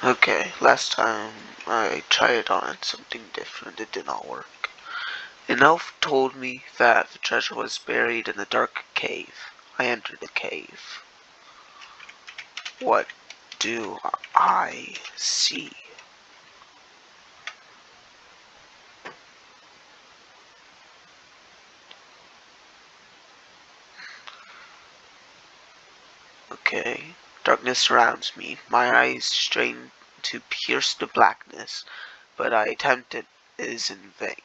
Okay, last time I tried on something different, it did not work. An elf told me that the treasure was buried in a dark cave. I entered the cave. What do I see? Okay, darkness surrounds me. My eyes strain to pierce the blackness, but I attempt it is in vain.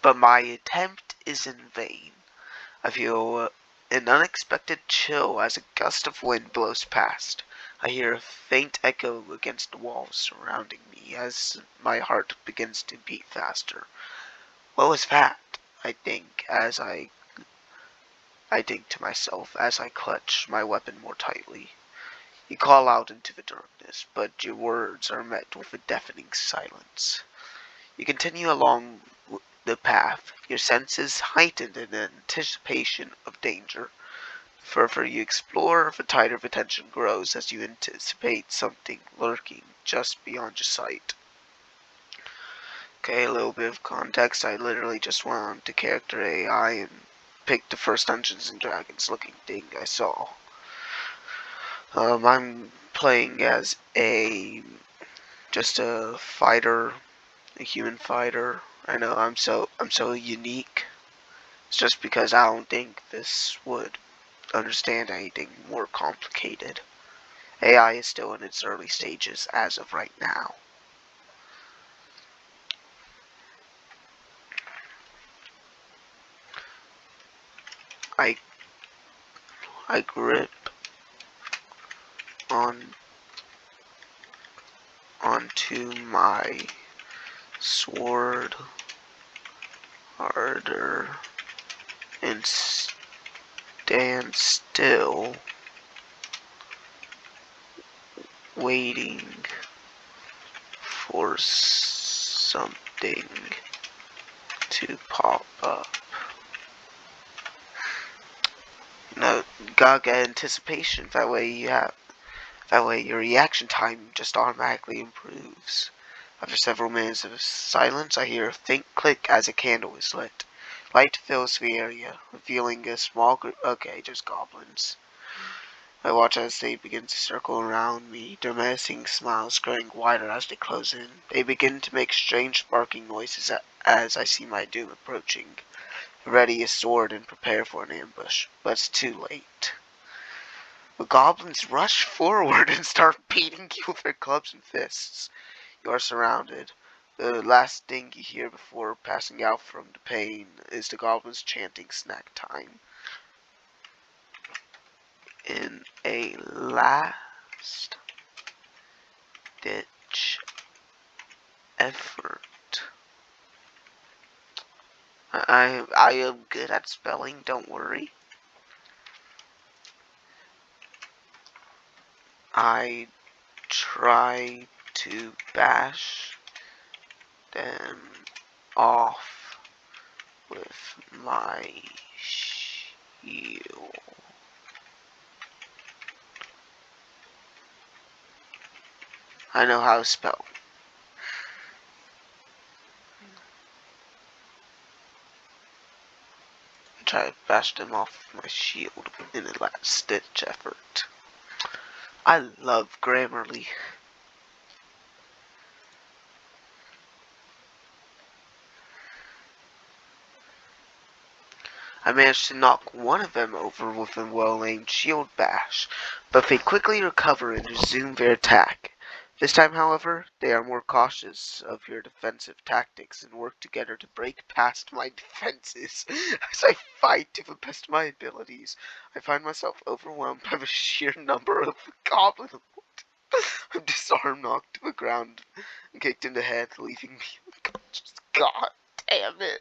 But my attempt is in vain. I feel an unexpected chill as a gust of wind blows past. I hear a faint echo against the walls surrounding me as my heart begins to beat faster. What was that? I think as I think to myself as I clutch my weapon more tightly. You call out into the darkness, but your words are met with a deafening silence. You continue along the path, your senses heightened in anticipation of danger. The further you explore, the tighter the tension grows as you anticipate something lurking just beyond your sight. Okay, a little bit of context. I literally just went on to character AI and picked the first Dungeons and Dragons looking thing I saw. I'm playing as just a fighter, a human fighter. I know I'm so unique. It's just because I don't think this would understand anything more complicated. AI is still in its early stages as of right now. I I grip on onto my sword harder and stand still, waiting for something to pop up. You know, gotta get anticipation. That way your reaction time just automatically improves. After several minutes of silence, I hear a faint click as a candle is lit. Light fills the area, revealing a small group. Okay, just goblins. I watch as they begin to circle around me, their menacing smiles growing wider as they close in. They begin to make strange barking noises as I see my doom approaching. Ready a sword and prepare for an ambush, but it's too late. The goblins rush forward and start beating you with their clubs and fists. You are surrounded. The last thing you hear before passing out from the pain is the goblins chanting snack time. In a last ditch effort. I am good at spelling, don't worry. I try to bash them off with my shield. I know how to spell. Try to bash them off with my shield in a last ditch effort. I love Grammarly. I managed to knock one of them over with a well-aimed shield bash, but they quickly recover and resume their attack. This time, however, they are more cautious of your defensive tactics and work together to break past my defenses. As I fight to the best of my abilities, I find myself overwhelmed by the sheer number of goblins. I'm disarmed, knocked to the ground, and kicked in the head, leaving me unconscious. God damn it.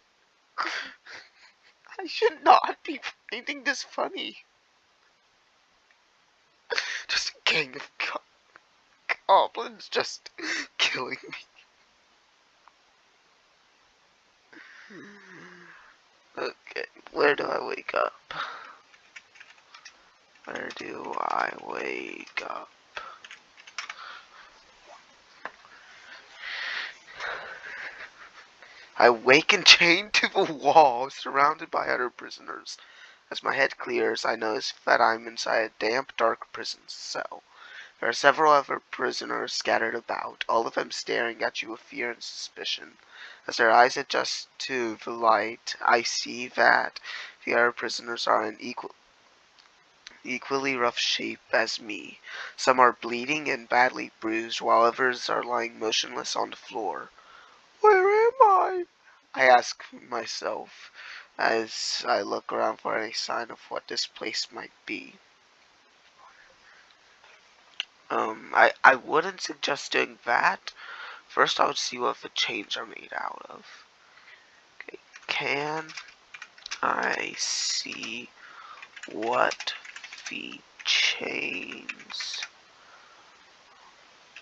I should not be finding this funny. Just a gang of goblins just killing me. Okay, where do I wake up? Where do I wake up? I wake and chained to the wall, surrounded by other prisoners. As my head clears, I notice that I'm inside a damp, dark prison cell. There are several other prisoners scattered about, all of them staring at you with fear and suspicion. As their eyes adjust to the light, I see that the other prisoners are in equally rough shape as me. Some are bleeding and badly bruised, while others are lying motionless on the floor. Where am I? I ask myself as I look around for any sign of what this place might be. I wouldn't suggest doing that. First, I would see what the chains are made out of. Okay, can I see what the chains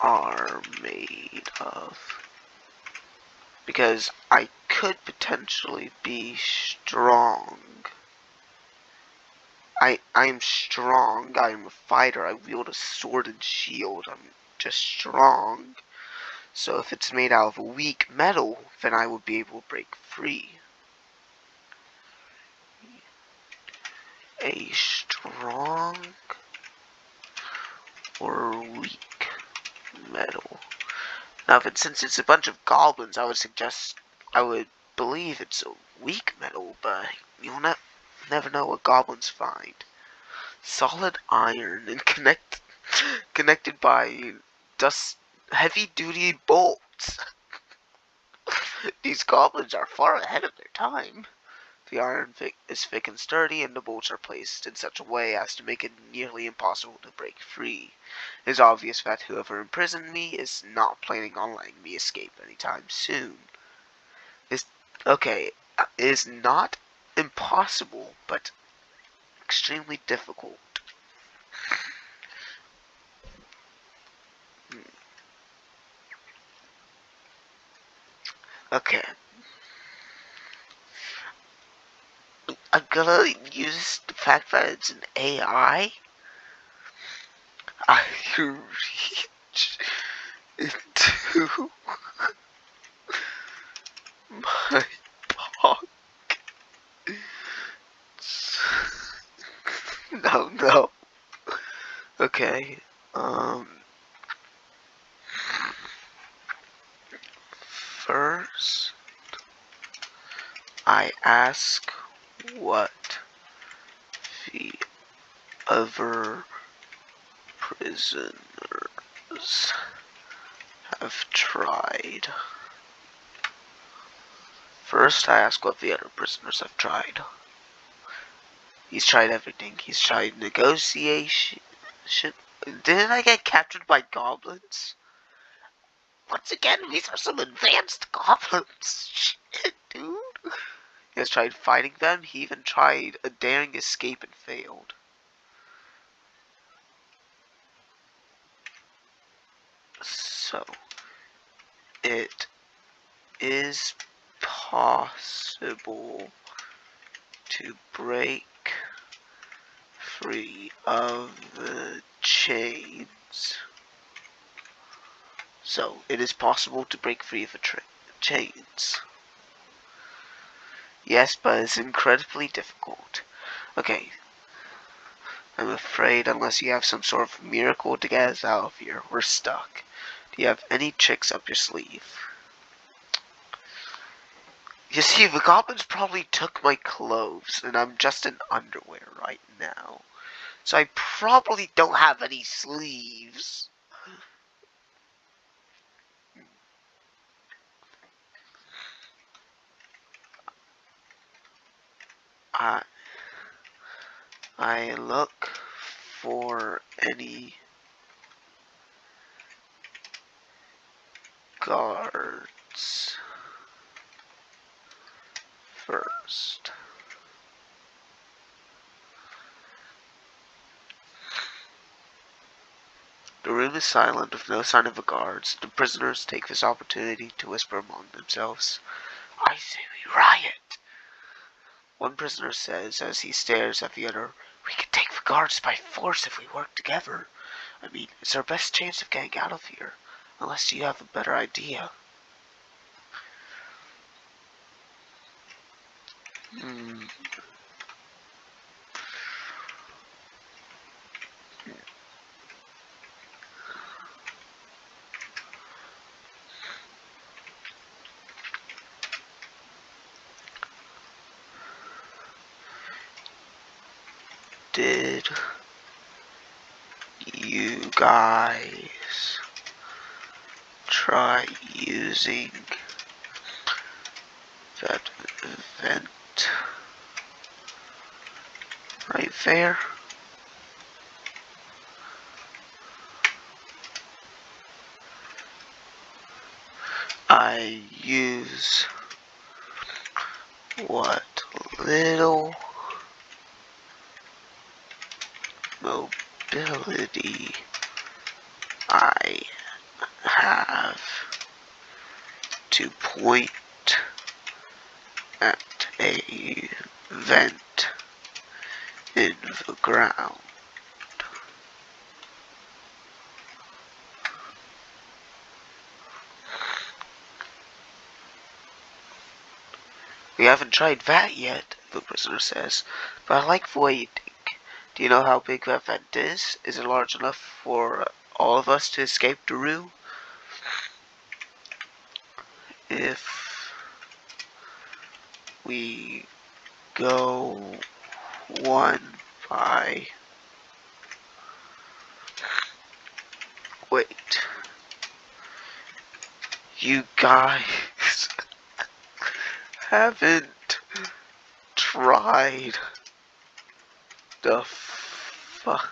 are made of? Because I could potentially be strong. I'm strong. I'm a fighter. I wield a sword and shield. I'm just strong. So if it's made out of weak metal, then I would be able to break free. A strong or weak metal. Now, since it's a bunch of goblins, I would believe it's a weak metal, but you'll never know what goblins find. Solid iron and connected by heavy-duty bolts. These goblins are far ahead of their time. The iron is thick and sturdy, and the bolts are placed in such a way as to make it nearly impossible to break free. It is obvious that whoever imprisoned me is not planning on letting me escape anytime soon. Okay, it is not impossible, but extremely difficult. Okay. I'm gonna use the fact that it's an AI. I reach into my pocket. No. Okay. First, I ask what the other prisoners have tried. First, I ask what the other prisoners have tried. He's tried everything. He's tried negotiation. Didn't I get captured by goblins? Once again, these are some advanced goblins. Shit, dude. He has tried fighting them. He even tried a daring escape and failed. So, it is possible to break free of the chains. So, it is possible to break free of the chains. Yes, but it's incredibly difficult. Okay. I'm afraid unless you have some sort of miracle to get us out of here, we're stuck. Do you have any tricks up your sleeve? You see, the goblins probably took my clothes, and I'm just in underwear right now. So I probably don't have any sleeves. I look for any guards first. The room is silent with no sign of the guards. The prisoners take this opportunity to whisper among themselves. I say we riot. One prisoner says as he stares at the other, we can take the guards by force if we work together. I mean, it's our best chance of getting out of here. Unless you have a better idea. Hmm. Did you guys try using that vent right there? I use what little mobility I have to point at a vent in the ground. We haven't tried that yet, the prisoner says, but I like the way you think. Do you know how big that vent is? Is it large enough for all of us to escape Daru? If we go one by... Wait. You guys haven't tried the fucking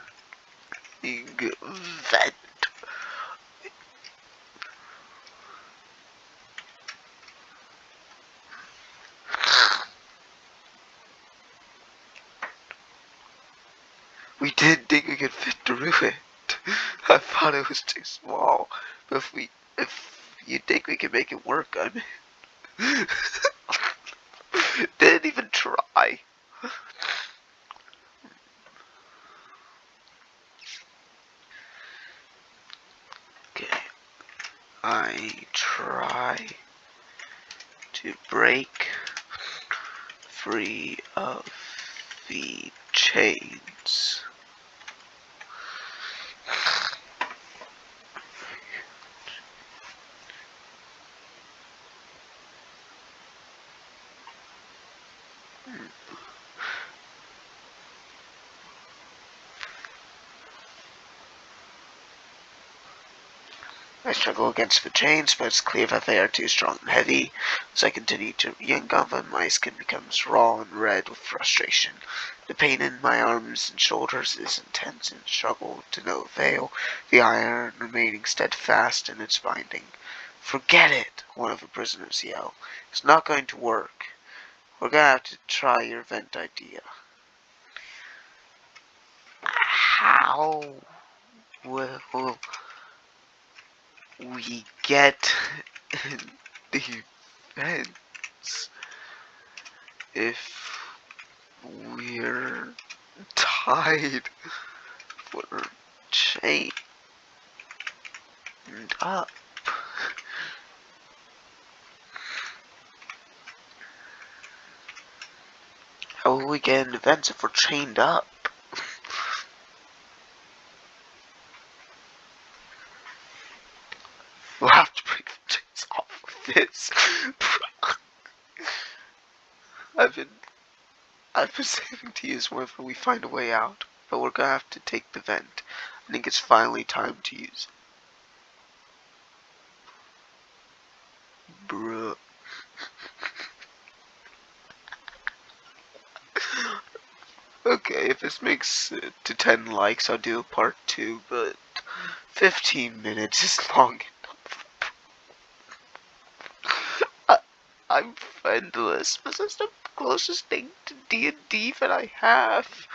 vent. We didn't think we could fit through it. I thought it was too small. But if you think we can make it work, I mean, didn't even try. Okay, I try to break free of the chains. I struggle against the chains, but it's clear that they are too strong and heavy. As I continue to yank on them, my skin becomes raw and red with frustration. The pain in my arms and shoulders is intense and struggle to no avail, the iron remaining steadfast in its binding. Forget it, one of the prisoners yell. It's not going to work. We're gonna have to try your vent idea. How will we get the vents if we're tied for chained up? How will we get into vents if we're chained up? We'll have to break the chains off of this. I've been saving to use whenever we find a way out, but we're gonna have to take the vent. I think it's finally time to use it. Bruh. Okay, if this makes it to 10 likes, I'll do a part 2, but 15 minutes is long enough. I'm friendless, but that's the closest thing to D&D that I have.